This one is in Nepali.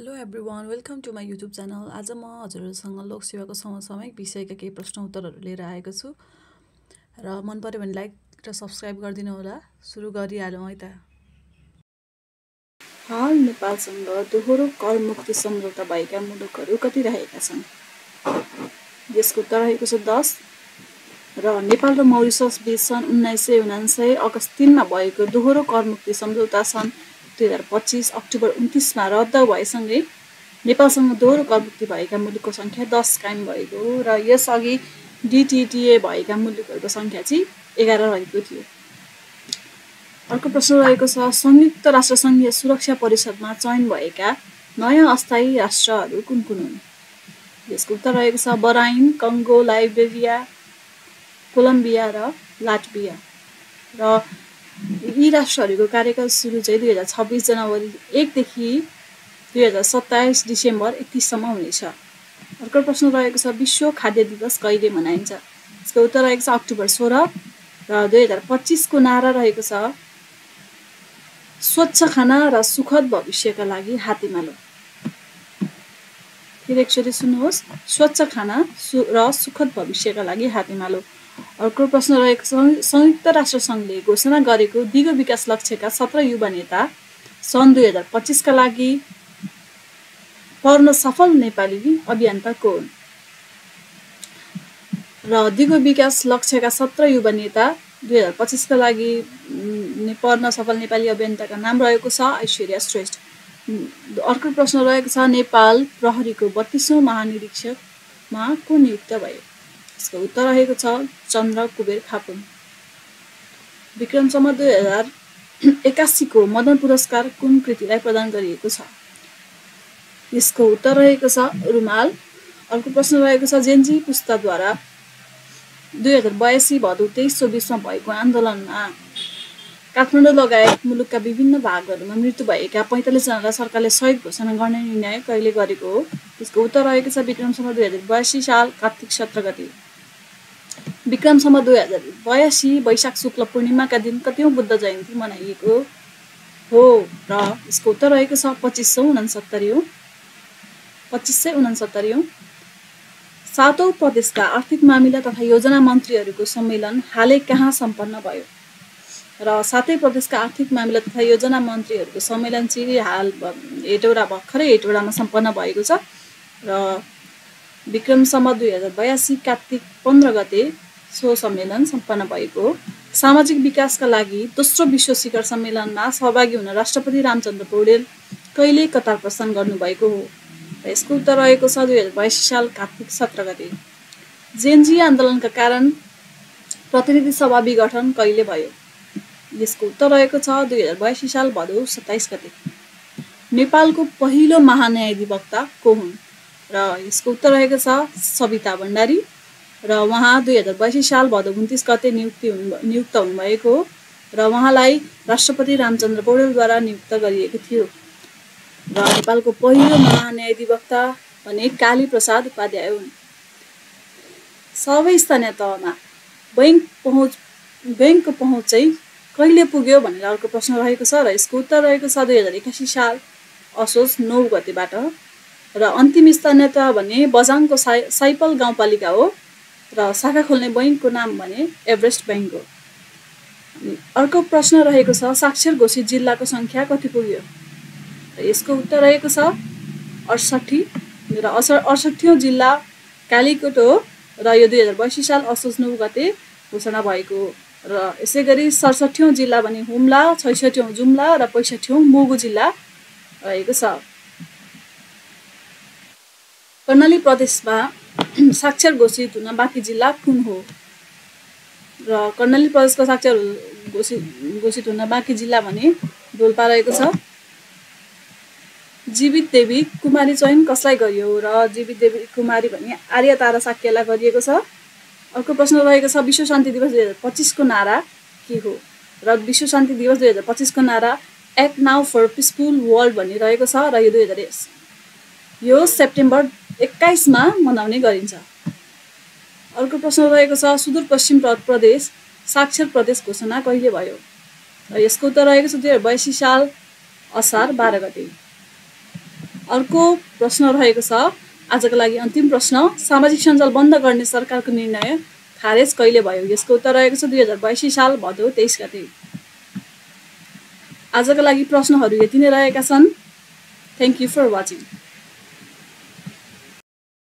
Hello everyone, welcome to my YouTube channel. आज म हजुरहरूसँग लोकसेवाको समसामयिक विषयका केही प्रश्न उत्तरहरू लिएर आएको छु र मन पर्यो भने लाइक र सब्सक्राइब गरिदिनु होला। सुरु गरिहालौँ है त। हाल नेपालसँग दोहोरो कर मुक्ति सम्झौता भएका मुलुकहरू कति रहेका छन्? यसको उत्तर रहेको छ 10 र नेपाल र मौरिसस बीच सन् 1999 अगस्त 3 मा भएको दोहोरो कर मुक्ति सम्झौता सन् 2025 अक्टोबर 29 मा रद्द भएसँगै नेपालसँग दोहोरो करमुक्ति भएका मुलुकको सङ्ख्या 10 कायम भएको र यसअघि डिटिटिए भएका मुलुकहरूको सङ्ख्या चाहिँ 11 रहेको थियो। अर्को प्रश्न रहेको छ, संयुक्त राष्ट्रसङ्घीय सुरक्षा परिषदमा चयन भएका नयाँ अस्थायी राष्ट्रहरू कुन कुन हुन्? यसको उत्तर रहेको छ बहराइन, कङ्गो, लाइबेरिया, कोलम्बिया र लाटभिया। र यी राष्ट्रहरूको कार्यकाल सुरु चाहिँ 2026 जनवरी 1 देखि 2027 डिसेम्बर 31 सम्म हुनेछ। अर्को प्रश्न रहेको छ, विश्व खाद्य दिवस कहिले मनाइन्छ? यसको उत्तर रहेको छ अक्टोबर 16 र 2025 को नारा रहेको छ स्वच्छ खाना र सुखद भविष्यका लागि हातेमालो। फेरि एकचोटि सुन्नुहोस्, स्वच्छ खाना र सुखद भविष्यका लागि हातेमालो। अर्को प्रश्न रहेको छ, संयुक्त राष्ट्रसङ्घले घोषणा गरेको दिगो विकास लक्ष्यका 17 युवा नेता सन् 2025 का लागि पढ्न सफल नेपाली अभियन्ता को हुन्? र दिगो विकास लक्ष्यका 17 युवा नेता 2025 का लागि पढ्न सफल नेपाली अभियन्ताका नाम रहेको छ ऐश्वर्या श्रेष्ठ। अर्को प्रश्न रहेको छ, नेपाल प्रहरीको 32औं महानिरीक्षकमा को नियुक्त भयो? यसको उत्तर रहेको छ चन्द्र कुबेर खापुन। विक्रम सम्वत 2081 को मदन पुरस्कार कुन कृतिलाई प्रदान गरिएको छ? यसको उत्तर रहेको छ रुमाल। अर्को प्रश्न रहेको छ, जेन्जी पुस्ताद्वारा 2082 भदौ 23-24 मा भएको आन्दोलनमा काठमाडौँ लगायत मुलुकका विभिन्न भागहरूमा मृत्यु भएका 45 जनालाई सरकारले शहीद घोषणा गर्ने निर्णय कहिले गरेको हो? यसको उत्तर रहेको छ विक्रम सम्वत 2082 साल कार्तिक 17 गते। विक्रम सम्वत 2082 वैशाख शुक्ल पूर्णिमाका दिन कतिौं बुद्ध जयन्ती मनाइएको हो? र यसको उत्तर रहेको छ 2569। 7औं प्रदेशका आर्थिक मामिला तथा योजना मन्त्रीहरूको सम्मेलन हालै कहाँ सम्पन्न भयो? र 7औं प्रदेशका आर्थिक मामिला तथा योजना मन्त्रीहरूको सम्मेलन चाहिँ हाल भर्खरै हेटौडामा सम्पन्न भएको छ र विक्रम सम्वत 2082 कार्तिक 15 गते सो सम्मेलन सम्पन्न भएको हो। सामाजिक विकासका लागि दोस्रो विश्व शिखर सम्मेलनमा सहभागी हुन राष्ट्रपति रामचन्द्र पौडेल कहिले कतार प्रस्थान गर्नुभएको हो? यसको उत्तर रहेको छ 2082 साल कार्तिक 17 गते। जेन्जी आन्दोलनका कारण प्रतिनिधि सभा विघटन कहिले भयो? यसको उत्तर रहेको छ 2082 साल भदौ 27 गते। नेपालको पहिलो महान्यायाधिवक्ता को हुन्? र यसको उत्तर रहेको छ सविता भण्डारी र उहाँ 2082 साल भदौ 29 गते नियुक्त हुनुभएको हो र उहाँलाई राष्ट्रपति रामचन्द्र पौडेलद्वारा नियुक्त गरिएको थियो। र नेपालको पहिलो महान्यायाधिवक्ता भने काली प्रसाद उपाध्याय हुन्। सबै स्थानीय तहमा बैंकको पहुँच चाहिँ कहिले पुग्यो भनेर अर्को प्रश्न रहेको छ र यसको उत्तर रहेको छ 2081 साल असोज 9 गतेबाट। र अन्तिम स्थानीय तह भने बझाङको साइपल गाउँपालिका हो र शाखा खोल्ने बैंकको नाम भने एभरेस्ट बैंक हो। अर्को प्रश्न रहेको छ, साक्षर घोषित जिल्लाको सङ्ख्या कति पुग्यो? यसको उत्तर रहेको छ 68 र 68औं जिल्ला कालीकोट हो र यो 2082 साल असोज 9 गते घोषणा भएको हो। र यसै गरी 67औं जिल्ला भने हुम्ला, 66औं जुम्ला र 65औं मुगु जिल्ला रहेको छ। कर्णाली प्रदेशमा साक्षर घोषित हुन बाँकी जिल्ला कुन हो? र कर्णाली प्रदेशको साक्षर घोषित हुन बाँकी जिल्ला भने डोल्पा रहेको छ। जीवित देवी कुमारी चयन कसलाई गरियो? र जीवित देवी कुमारी भने आर्य तारा साक्यलाई गरिएको छ। अर्को प्रश्न रहेको छ, विश्व शान्ति दिवस 2025 को नारा के हो? र विश्व शान्ति दिवस 2025 को नारा act now for peaceful world भन्ने रहेको छ र यो सेप्टेम्बर 21 मा मनाउने गरिन्छ। अर्को प्रश्न रहेको छ, सुदूरपश्चिम प्रदेश साक्षर प्रदेश घोषणा कहिले भयो? र यसको उत्तर रहेको छ 2082 साल असार 12 गते। अर्को प्रश्न रहेको छ आजको लागि अन्तिम प्रश्न, सामाजिक सञ्जाल बन्द गर्ने सरकारको निर्णय खारेज कहिले भयो? यसको उत्तर रहेको छ 2022 साल भदौ 23 गते। आजको लागि प्रश्नहरू यति नै रहेका छन्। Thank you for watching.